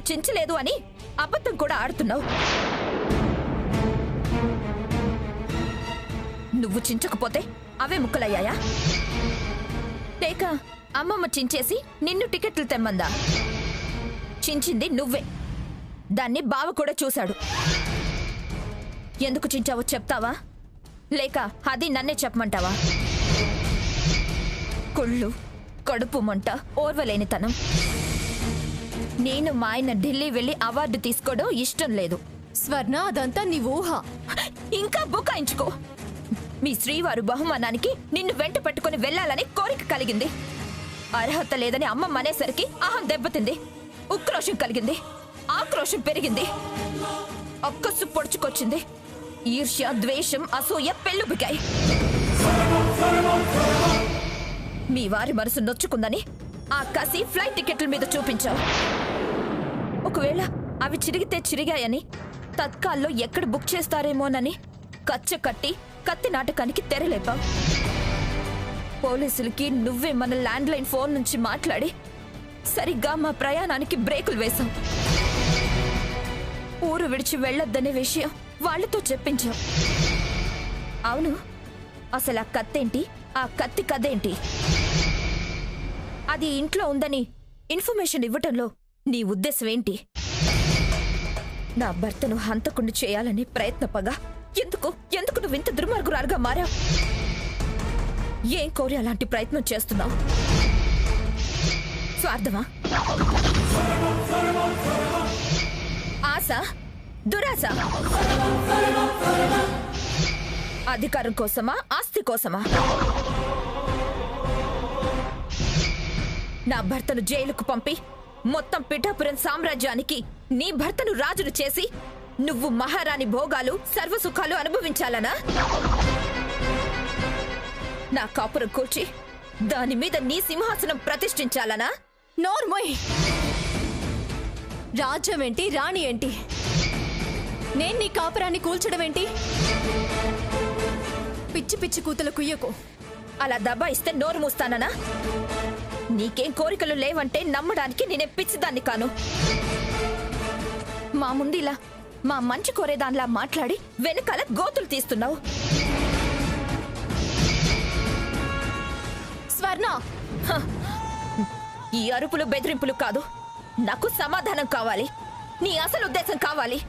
చించలేదు అని అబద్ధం కూడా ఆడుతున్నావు. నువ్వు చించకపోతే అవే ముక్కలయ్యాయా? లేక అమ్మమ్మ చించేసి నిన్ను టికెట్లు తెమ్మందా? చించింది నువ్వే. దాన్ని బావ కూడా చూశాడు. ఎందుకు చించావో చెప్తావా, లేక అది నన్నే చెప్పమంటావా? కుళ్ళు, కడుపు మంట, ఓర్వలేనితనం. నేను మా ఆయన ఢిల్లీ వెళ్ళి అవార్డు తీసుకోవడం ఇష్టం లేదు. స్వర్ణ, అదంతా నీ ఊహ. ఇంకా బుకాయించుకో. మీ శ్రీవారు బహుమానానికి నిన్ను వెంట పెట్టుకుని వెళ్లాలని కోరిక కలిగింది. అర్హత లేదని అమ్మమ్మ అనేసరికి అహం దెబ్బతింది. ఉక్రోషం కలిగింది. ఆక్రోషం పెరిగింది. అక్కసు పొడుచుకొచ్చింది. ఈర్ష్య, ద్వేషం, అసూయ పెళ్ళుబికాయి. మీ వారి మనసు నొచ్చుకుందని ఆ కసి ఫ్లైట్ టికెట్ల మీద చూపించావు. ఒకవేళ అవి చిరిగితే చిరిగాయని తత్కాల్లో ఎక్కడ బుక్ చేస్తారేమోనని కచ్చ కట్టి కత్తి నాటకానికి తెరలేపావు. పోలీసులకి నువ్వే మన ల్యాండ్ లైన్ ఫోన్ నుంచి మాట్లాడి సరిగ్గా మా ప్రయాణానికి బ్రేకులు వేశాం. ఊరు విడిచి వెళ్లొద్దనే విషయం వాళ్లతో చెప్పించాం. అవును, అసలు ఆ కత్తేంటి, ఆ కత్తి కదేంటి? అది ఇంట్లో ఉందని ఇన్ఫర్మేషన్ ఇవ్వటంలో నీ ఉద్దేశం ఏంటి? నా భర్తను హంతకుండా చేయాలని ప్రయత్నపగా ఎందుకు ఎందుకు నువ్వు ఇంత దుర్మార్గురాలుగా మారావు? ఏం కోరి అలాంటి ప్రయత్నం చేస్తున్నావు? స్వార్థమా? ఆశ? దురాశ? అధికారం కోసమా, ఆస్తి కోసమా? నా భర్తను జైలుకు పంపి మొత్తం పిఠాపురం సామ్రాజ్యానికి నీ భర్తను రాజును చేసి నువ్వు మహారాణి భోగాలు, సర్వసుఖాలు అనుభవించాలనా? నా కాపురం కూర్చి దాని మీద నీ సింహాసనం ప్రతిష్ఠించాలనా? నోర్మోయ్! రాజ్యం ఏంటి, రాణి ఏంటి? నేను నీ కాపురాన్ని కూల్చడం ఏంటి? పిచ్చి పిచ్చి కూతుల కుయ్యకు. అలా దబాయిస్తే నోరు మూస్తాననా? నీకేం కోరికలు లేవంటే నమ్మడానికి నేనే పిచ్చిదాన్ని కాను. మా ముందిలా మా మంచి కోరేదానిలా మాట్లాడి వెనకాల గోతులు తీస్తున్నావు. స్వర్ణ, ఈ అరుపులు బెదిరింపులు కాదు, నాకు సమాధానం కావాలి. నీ అసలు ఉద్దేశం కావాలి.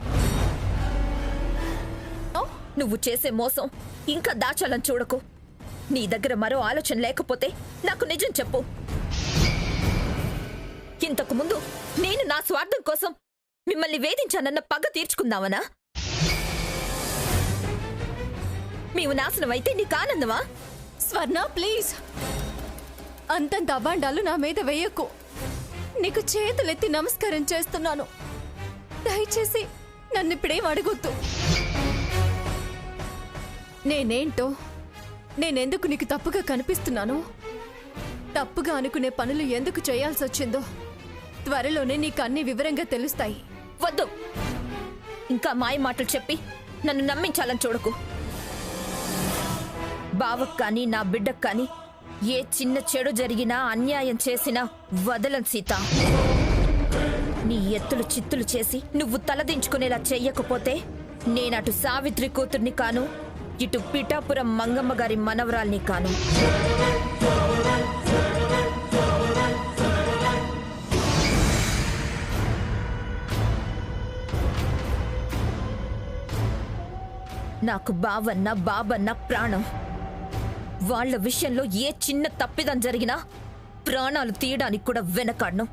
నువ్వు చేసే మోసం ఇంకా దాచాలని చూడకు. నీ దగ్గర మరో ఆలోచన లేకపోతే నాకు నిజం చెప్పు. ఇంతకు ముందు నేను నా స్వార్థం కోసం మిమ్మల్ని వేధించానన్న పగ తీర్చుకుందామనా? మేము నాశనం అయితే నీకు ఆనందమా? స్వర్ణ, ప్లీజ్, అంతంత అబాండాలు నా మీద వేయకు. నీకు చేతులెత్తి నమస్కారం చేస్తున్నాను. దయచేసి నన్ను ఇప్పుడేం అడగొద్దు. నేనేంటో, నేనెందుకు నీకు తప్పుగా కనిపిస్తున్నాను, తప్పుగా అనుకునే పనులు ఎందుకు చేయాల్సి వచ్చిందో త్వరలోనే నీకు అన్ని వివరంగా తెలుస్తాయి. వద్దు, ఇంకా మాయ మాటలు చెప్పి నన్ను నమ్మించాలని చూడకు. బావకు కానీ నా బిడ్డకు కానీ ఏ చిన్న చెడు జరిగినా, అన్యాయం చేసినా వదలం సీత. నీ ఎత్తులు చిత్తులు చేసి నువ్వు తలదించుకునేలా చెయ్యకపోతే నేనటు సావిత్రి కూతుర్ని కాను, ఇటు పిఠాపురం మంగమ్మ గారి మనవరాల్ని కాను. నాకు బావన్న బాబన్న ప్రాణం. వాళ్ల విషయంలో ఏ చిన్న తప్పిదం జరిగినా ప్రాణాలు తీయడానికి కూడా వెనకాడను.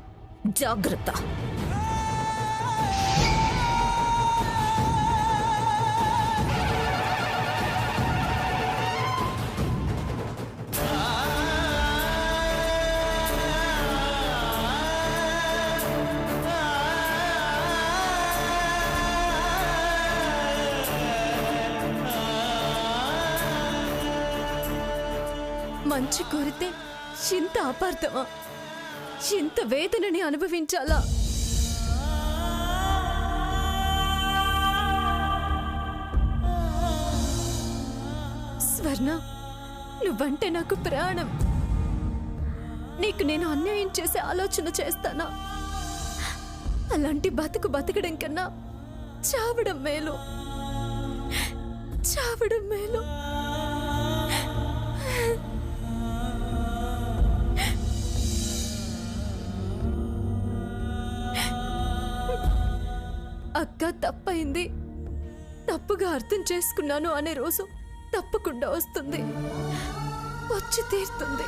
జాగ్రత్త. మంచి కోరితే ఇంత అపార్థమా, ఇంత వేదనని అనుభవించాలా? స్వర్ణ, నువ్వంటే నాకు ప్రాణం. నీకు నేను అన్యాయం చేసే ఆలోచన చేస్తానా? అలాంటి బతకడం కన్నా చావడం మేలు. చావడం మేలు. అక్క తప్పైంది, తప్పుగా అర్థం చేసుకున్నాను అనే రోజు తప్పకుండా వస్తుంది, వచ్చి తీరుతుంది.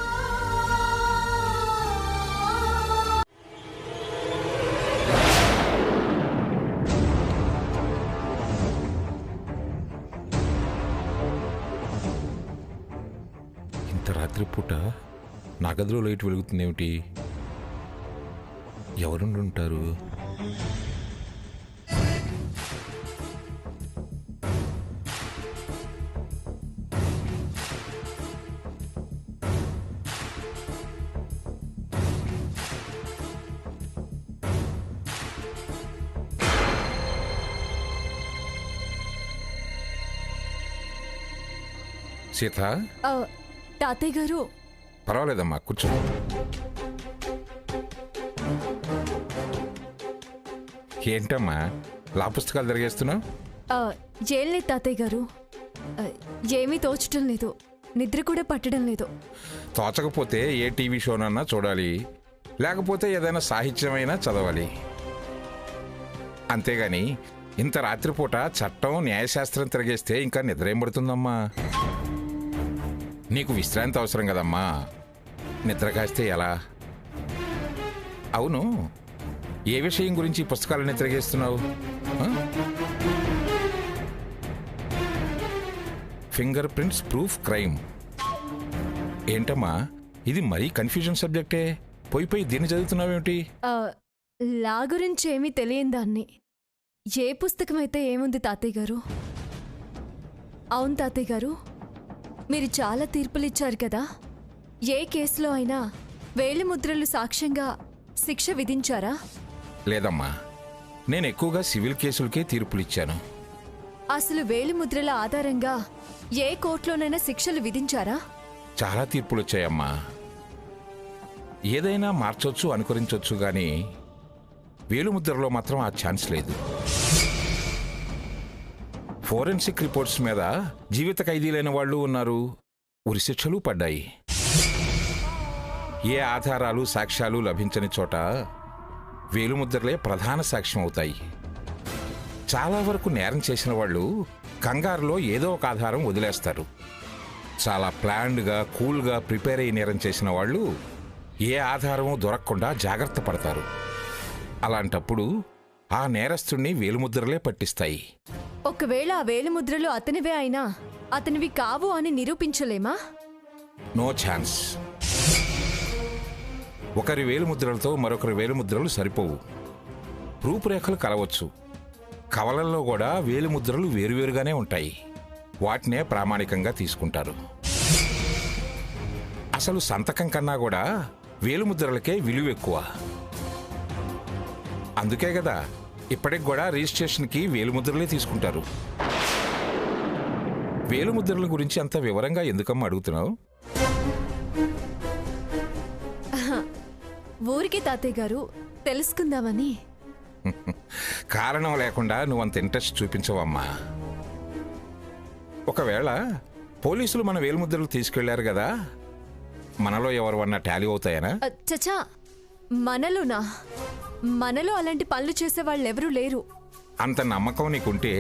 ఇంత రాత్రిపూట నా గదిలో లైట్ వెలుగుతుందేమిటి? ఎవరుంటారు? సీత, తాతయ్య గారు. పర్వాలేదమ్మా, కూర్చో. ఏంటమ్మా లా పుస్తకాలు తిరిగేస్తున్నావు? ఏం లేదు తాతయ్య గారు, ఏమీ తోచటం లేదు, నిద్ర కూడా పట్టడం లేదు. తోచకపోతే ఏ టీవీ షోనన్నా చూడాలి, లేకపోతే ఏదైనా సాహిత్యమైనా చదవాలి. అంతేగాని ఇంత రాత్రిపూట చట్టం న్యాయశాస్త్రం తిరిగేస్తే ఇంకా నిద్ర ఏం పడుతుందమ్మా? నీకు విశ్రాంతి అవసరం కదమ్మా, నిద్ర కాస్తే ఎలా? అవును, ఏ విషయం గురించి పుస్తకాలన్నీ తిరిగేస్తున్నావు? Finger prints proof crime. ఏంటమ్మా ఇది మరీ కన్ఫ్యూజన్ సబ్జెక్టే, పోయి దీన్ని చదువుతున్నావేమిటి? లా గురించి ఏమీ తెలియని దాన్ని. ఏ పుస్తకం అయితే ఏముంది తాతయ్య గారు? అవును తాతయ్య గారు, మీరు చాలా తీర్పులిచ్చారు కదా. ఏ కేసులో అయినా వేలిముద్రలు సాక్ష్యంగా శిక్ష విధించారా? లేదమ్మా, నేను ఎక్కువగా సివిల్ కేసులకే తీర్పులిచ్చాను. అసలు వేలిముద్రల ఆధారంగా ఏ కోర్టులోనైనా శిక్షలు విధించారా? చాలా తీర్పులు వచ్చాయమ్మా. ఏదైనా మార్చొచ్చు, అనుకరించొచ్చు, కానీ వేలుముద్రలో మాత్రం ఆ ఛాన్స్ లేదు. ఫోరెన్సిక్ రిపోర్ట్స్ మీద జీవిత ఖైదీలైన వాళ్ళు ఉన్నారు, ఉరిశిక్షలు పడ్డాయి. ఏ ఆధారాలు సాక్ష్యాలు లభించని చోట వేలుముద్రలే ప్రధాన సాక్ష్యం అవుతాయి. చాలా వరకు నేరం చేసిన వాళ్ళు కంగారులో ఏదో ఒక ఆధారం వదిలేస్తారు. చాలా ప్లాన్డ్గా, కూల్గా ప్రిపేర్ అయ్యి నేరం చేసిన వాళ్ళు ఏ ఆధారమూ దొరకకుండా జాగ్రత్త పడతారు. అలాంటప్పుడు ఆ నేరస్తుణ్ణి వేలుముద్రలే పట్టిస్తాయి. ఒకవేళ ఆ వేలిముద్రలు అతనివే అయినా అతనివి కావు అని నిరూపించలేమా? No chance. ఒకరి వేలుముద్రలతో మరొకరి వేలుముద్రలు సరిపోవు. రూపురేఖలు కలవచ్చు, కవలల్లో కూడా వేలిముద్రలు వేరువేరుగానే ఉంటాయి. వాటినే ప్రామాణికంగా తీసుకుంటారు. అసలు సంతకం కన్నా కూడా వేలుముద్రలకే విలువ ఎక్కువ. అందుకే కదా ఇప్పటికి కూడా రిజిస్ట్రేషన్కి వేలుముద్రలే తీసుకుంటారు. వేలుముద్రల గురించి అంత వివరంగా ఎందుకమ్మా అడుగుతున్నావు? ఊరికి తాతయ్య గారు, తెలుసుకుందామని. కారణం లేకుండా నువ్వంత ఇంట్రెస్ట్ చూపించవమ్మా. ఒకవేళ పోలీసులు మన వేలుముద్రలు తీసుకెళ్లారు కదా, మనలో ఎవరివన్నా టాలీ అవుతాయనా? చచా, మనలోనా? మనలో అలాంటి పనులు చేసే వాళ్ళెవరూ లేరు. అంత నమ్మకం నీకుంటే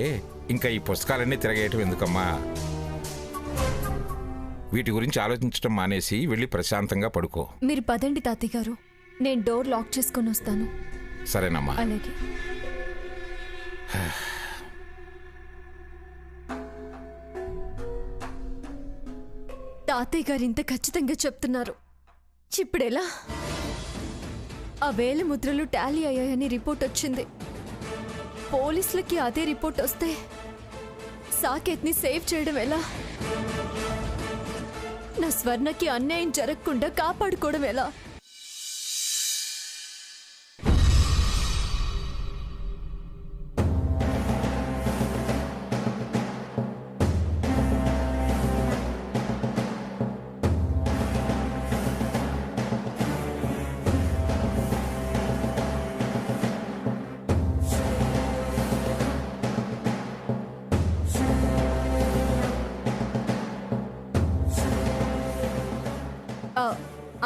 ఇంకా ఈ పుస్తకాలన్నీ తిరగేయటం ఎందుకమ్మా? వీటి గురించి ఆలోచించడం మానేసి వెళ్ళి ప్రశాంతంగా పడుకో. మీరు పదండి తాతయ్య గారు, నేను డోర్ లాక్ చేసుకొని వస్తాను. సరేనమ్మా. అలాగే. తాతయ్య గారు ఇంత ఖచ్చితంగా చెప్తున్నారు, ఇప్పుడెలా? ఆ వేలిముద్రలు టాలీ అయ్యాయని రిపోర్ట్ వచ్చింది. పోలీసులకి అదే రిపోర్ట్ వస్తే సాకేత్ని సేవ్ చేయడం ఎలా? నా స్వర్ణకి అన్యాయం జరగకుండా కాపాడుకోవడం ఎలా?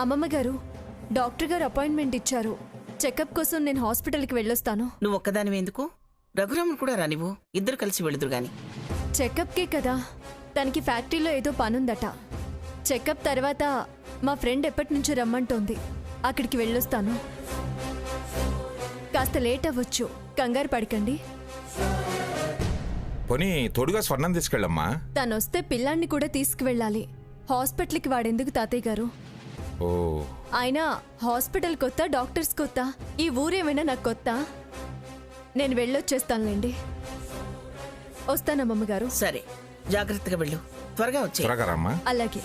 అమ్మమ్మ గారు, డాక్టర్ గారు అపాయింట్మెంట్ ఇచ్చారు. చెకప్ కోసం నేను హాస్పిటల్కి వెళ్ళొస్తాను. నువ్వు ఒక్కదానివి ఎందుకు? రఘురామును కూడా రానివ్వు, ఇద్దరు కలిసి వెళుదురు గాని. చెకప్కే కదా, తనకి ఫ్యాక్టరీలో ఏదో పనుందట. చెకప్ తర్వాత మా ఫ్రెండ్ ఎప్పటి నుంచో రమ్మంటోంది, అక్కడికి వెళ్ళొస్తాను. కాస్త లేట్ అవ్వచ్చు, కంగారు పడకండి. పోనీ తోడుగా స్వర్ణం తీసుకెళ్ళమ్మా. తనొస్తే పిల్లాన్ని కూడా తీసుకువెళ్ళాలి. హాస్పిటల్కి వాడెందుకు తాతయ్య గారు? ఓ, అయినా హాస్పిటల్ కొత్త, డాక్టర్స్ కొత్త, ఈ ఊరేమైనా నాకు కొత్త? నేను వెళ్ళొచ్చేస్తానులేండి. వస్తానమ్మమ్మ గారు. సరే, జాగ్రత్తగా వెళ్ళు, త్వరగా వచ్చే. త్వరగా రమ్మా. అలాగే.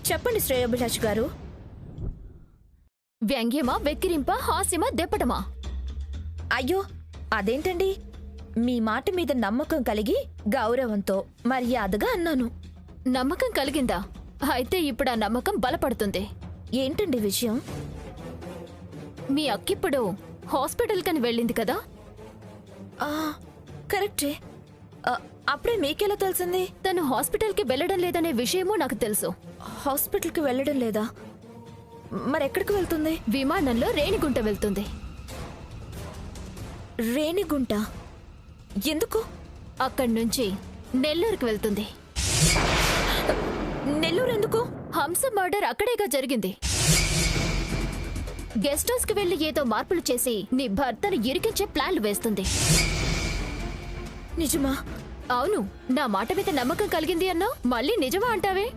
చెప్పండి శ్రేయోభిలాష్ గారు. వ్యంగ్యమా, వెక్కిరింపా, హాస్యమా, దెప్పటమా? అయ్యో, అదేంటండి? మీ మాట మీద నమ్మకం కలిగి గౌరవంతో మర్యాదగా అన్నాను. నమ్మకం కలిగిందా? అయితే ఇప్పుడు ఆ నమ్మకం బలపడుతుంది. ఏంటండి విషయం? మీ అక్కిప్పుడు హాస్పిటల్ కని వెళ్ళింది కదా? ఆ, కరెక్టే. అప్పుడే మీకెలా తెలిసింది? తను హాస్పిటల్కి వెళ్ళడం లేదనే విషయమూ నాకు తెలుసు. హాస్పిటల్కి వెళ్ళడం లేదా? మరెక్కడికి వెళ్తుంది? విమానంలో రేణిగుంట వెళ్తుంది. రేణిగుంట ఎందుకు? అక్కడి నుంచి నెల్లూరుకి వెళ్తుంది. నెల్లూరు ఎందుకు? హంస మర్డర్ అక్కడేగా జరిగింది. గెస్ట్ హౌస్ కి వెళ్లి ఏదో మార్పులు చేసి నీ భర్తను ఇరికించే ప్లాన్లు వేస్తుంది. నిజమా? అవును, నా మాట మీద నమ్మకం కలిగింది అన్నావు, మళ్ళీ నిజమా అంటావే?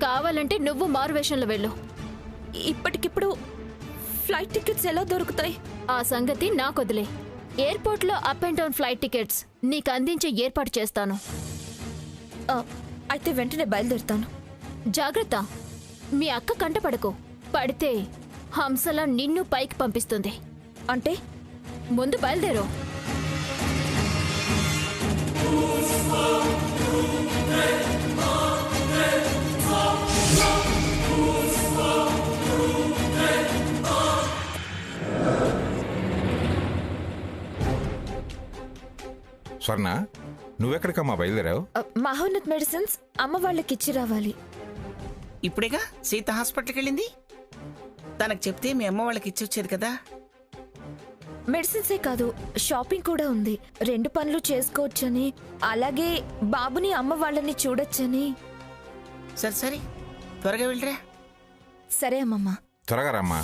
కావాలంటే నువ్వు మారువేషంలో వెళ్ళు. ఇప్పటికిప్పుడు ఫ్లైట్ టికెట్స్ ఎలా దొరుకుతాయి? ఆ సంగతి నాకొదిలే. ఎయిర్పోర్ట్లో up and down flight tickets నీకు అందించే ఏర్పాటు చేస్తాను. అయితే వెంటనే బయలుదేరుతాను. జాగ్రత్త, మీ అక్క కంటపడకు. పడితే హంసలా నిన్ను పైకి పంపిస్తుంది. అంటే ముందు బయలుదేరు. స్వర్ణ, నువ్వెక్కడికమ్మా బయలుదేరావు? మహోన్నత్ మెడిసిన్స్ అమ్మ వాళ్ళకి ఇచ్చి రావాలి. ఇప్పుడేగా సీత హాస్పిటల్కి వెళ్ళింది. తనకు చెప్తే మీ అమ్మ వాళ్ళకి ఇచ్చి వచ్చేది కదా. మెడిసిన్సే కాదు, షాపింగ్ కూడా ఉంది. 2 పనులు చేసుకోవచ్చని, అలాగే బాబుని అమ్మ వాళ్ళని చూడొచ్చని. సరే సరే, త్వరగా వెళ్ళరా. సరే అమ్మమ్మ. త్వరగా రమ్మా.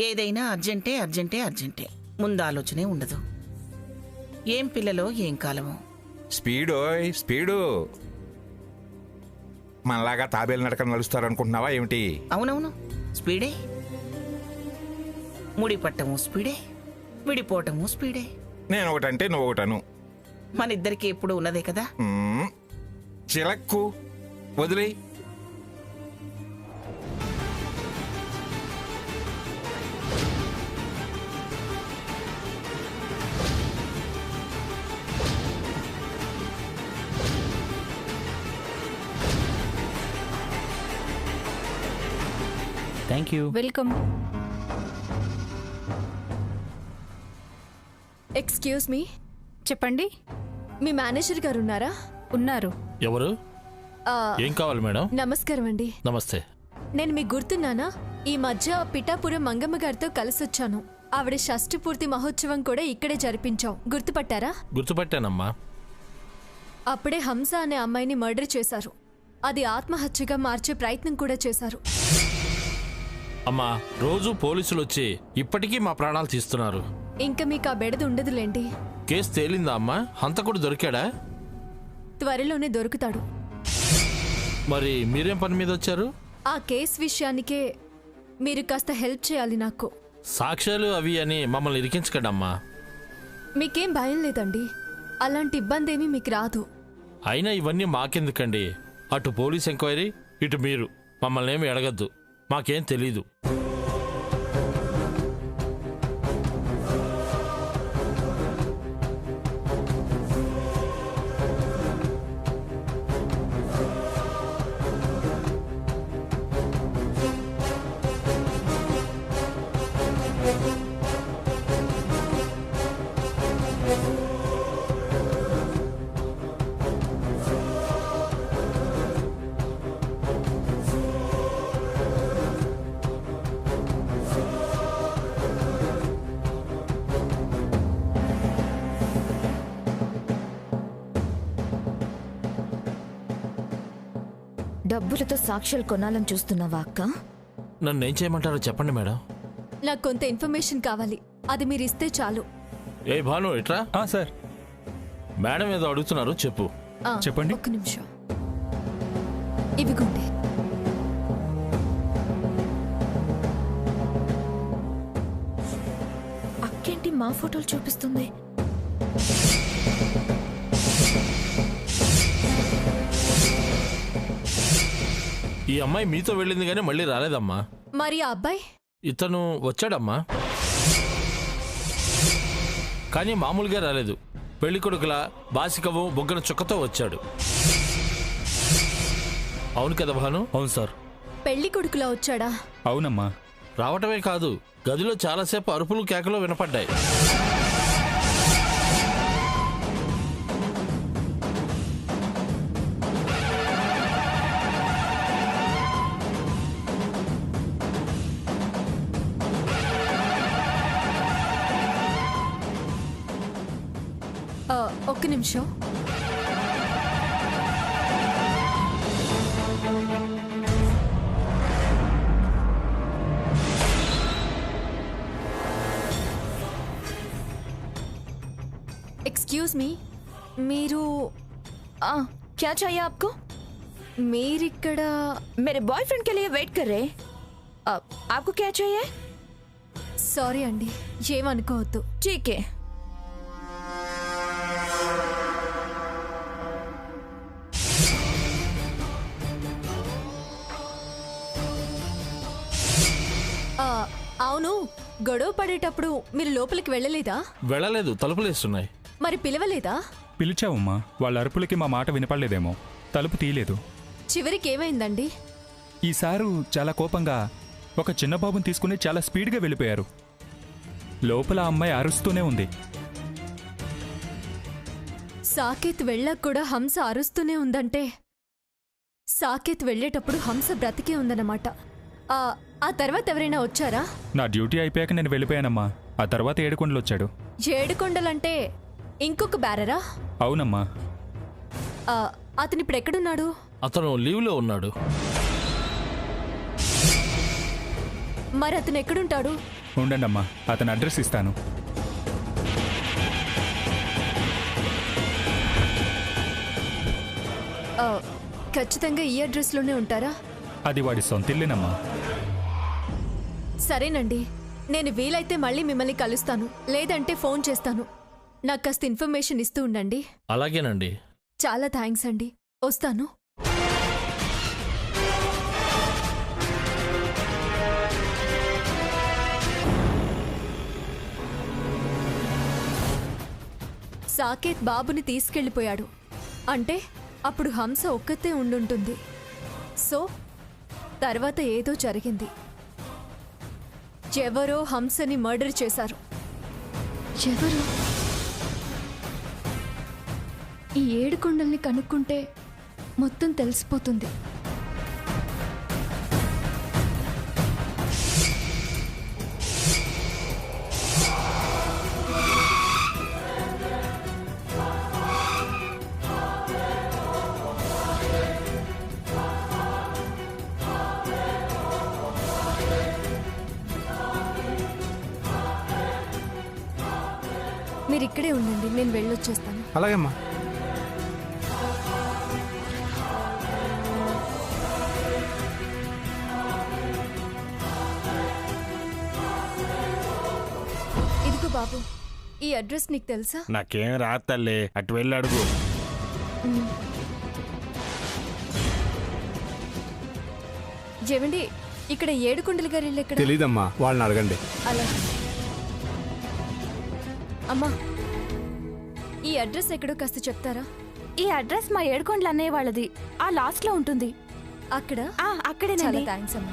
ఏదైనా అర్జెంటే అర్జెంటే అర్జెంటే, ముందు ఆలోచనే ఉండదు. ఏం పిల్లలో ఏం కాలమో. స్పీడోయ్ స్పీడు. మనలాగా తాబేలు నడక నడుస్తారనుకుంటున్నావా ఏమిటి? అవునవును, స్పీడే. ముడి పట్టము స్పీడే, విడిపోవటము స్పీడే. నేను ఒకటంటే నువ్వు ఒకటను. మన ఇద్దరికి ఎప్పుడు ఉన్నదే కదా. చిలక్కు వదిలే. Thank you. Welcome. Excuse me. చెప్పండి. మీ మేనేజర్ గారు ఉన్నారా? ఉన్నారు. ఎవరు? ఏం కావాలి మేడం? నమస్కారం అండి. నమస్తే. నేను మీకు గుర్తున్నానా? ఈ మధ్య పిఠాపురం మంగమ్మ గారితో కలిసొచ్చాను. ఆవిడ షష్ఠి పూర్తి మహోత్సవం కూడా ఇక్కడే జరిపించాం. గుర్తుపట్టారా? గుర్తుపట్టానమ్మా. అప్పుడే హంస అనే అమ్మాయిని మర్డర్ చేశారు. అది ఆత్మహత్యగా మార్చే ప్రయత్నం కూడా చేశారు. అమ్మా, రోజు పోలీసులు వచ్చి ఇప్పటికీ మా ప్రాణాలు తీస్తున్నారు. ఇంకా మీకు ఆ బెడద ఉండదులేండి. కేసు తేలిందా అమ్మా? హంతకుడు దొరికాడా? త్వరలోనే దొరుకుతాడు. మరి మీరేం పని మీద వచ్చారు? ఆ కేసు విషయానికే మీరు కాస్త హెల్ప్ చేయాలి నాకు. సాక్ష్యాలు అవి అని మమ్మల్ని ఇరికించకండమ్మా. మీకేం భయం లేదండి, అలాంటి ఇబ్బంది ఏమీ మీకు రాదు. అయినా ఇవన్నీ మాకెందుకండి? అటు పోలీస్ ఎంక్వైరీ, ఇటు మీరు మమ్మల్ని ఏమి అడగద్దు. మాకేం తెలీదు. డబ్బులతో సాక్ష్యాలు కొనాలని చూస్తున్నావా అక్క? నన్ను ఏం చేయమంటారో చెప్పండి మేడం. నాకు కొంత ఇన్ఫర్మేషన్ కావాలి, అది మీరు ఇస్తే చాలు. ఏ భాను ఇట్రా. సార్ మేడం ఏదో అడుగుతున్నారు, చెప్పు. చెప్పండి. ఒక్క నిమిషం, ఇవిగోండి. అక్కేంటి మా ఫోటోలు చూపిస్తుంది? ఈ అమ్మాయి మీతో వెళ్ళింది కానీ మళ్ళీ రాలేదమ్మా. మరి ఆ అబ్బాయి? ఇతను వచ్చాడమ్మా, కానీ మామూలుగా రాలేదు. పెళ్లి కొడుకుల బాసికవు బొగ్గన చుక్కతో వచ్చాడు. అవును కదా భాను? అవును సార్. పెళ్లి కొడుకులా వచ్చాడా? అవునమ్మా. రావటమే కాదు, గదిలో చాలాసేపు అరుపులు కేకలు వినపడ్డాయి. ఒక్క నిమిషం. ఎక్స్క్యూజ్ మీ, మీరు क्या चाहिए आपको? మీరిక్కడ? मेरे बॉयफ्रेंड के लिए वेट कर रहे। आपको क्या चाहिए? సారీ అండి, ఏమనుకోవద్దు. ठीक है. అవును, గొడవ పడేటప్పుడు మీరు లోపలికి వెళ్ళలేదా? వెళ్ళలేదు, తలుపులేస్తున్నాయి. మరి పిలవలేదా? పిలిచావమ్మా, వాళ్ళ అరుపులకి మా మాట వినపడలేదేమో, తలుపు తీయలేదు. చివరికి ఏమైందండి? ఈసారు చాలా కోపంగా ఒక చిన్న బాబుని తీసుకుని చాలా స్పీడ్గా వెళ్ళిపోయారు. లోపల అమ్మాయి అరుస్తూనే ఉంది. సాకేత్ వెళ్ళాక కూడా హంస అరుస్తూనే ఉందంటే సాకేత్ వెళ్ళేటప్పుడు హంస బ్రతికే ఉందన్నమాట. ఆ తర్వాత ఎవరైనా వచ్చారా? నా డ్యూటీ అయిపోయాక నేను వెళ్ళిపోయానమ్మా. ఆ తర్వాత ఏడుకొండలు వచ్చాడు. ఏడుకొండలంటే ఇంకొక బ్యారరా? అవునమ్మా. అతను ఇప్పుడు ఎక్కడున్నాడు? అతను లీవ్లో ఉన్నాడు. మరి అతను ఎక్కడుంటాడు? ఉండండమ్మా, అతని అడ్రస్ ఇస్తాను. ఖచ్చితంగా ఈ అడ్రస్లోనే ఉంటారా? అది వాడి సొంతిల్లేనమ్మా. సరేనండి, నేను వీలైతే మళ్ళీ మిమ్మల్ని కలుస్తాను, లేదంటే ఫోన్ చేస్తాను. నాకు కాస్త ఇన్ఫర్మేషన్ ఇస్తూ ఉండండి. అలాగేనండి. చాలా థ్యాంక్స్ అండి, వస్తాను. సాకేత్ బాబుని తీసుకెళ్ళిపోయాడు అంటే అప్పుడు హంస ఒక్కతే ఉండుంటుంది. సో తర్వాత ఏదో జరిగింది. ఎవరో హంసని మర్డర్ చేశారు. ఎవరు? ఈ 7 కొండల్ని కనుక్కుంటే మొత్తం తెలిసిపోతుంది. మీరు ఇక్కడే ఉండండి, నేను వెళ్ళొచ్చేస్తాను. అలాగేమ్మా. ఇదిగో బాబు, ఈ అడ్రస్ నీకు తెలుసా? నాకేం రాదు తల్లి, అటు వెళ్ళి అడుగు. ఏమండి, ఇక్కడ 7 కొండల గారి ఇల్లు ఎక్కడ? తెలీదమ్మా, వాళ్ళని అడగండి. అలా అమ్మా, ఈ అడ్రస్ ఎక్కడో కాస్త చెప్తారా? ఈ అడ్రస్ మా 7 కొండలు అన్నయ్య వాళ్ళది, ఆ లాస్ట్ లో ఉంటుంది. అక్కడ? అక్కడే. చాలా థ్యాంక్స్ అమ్మా.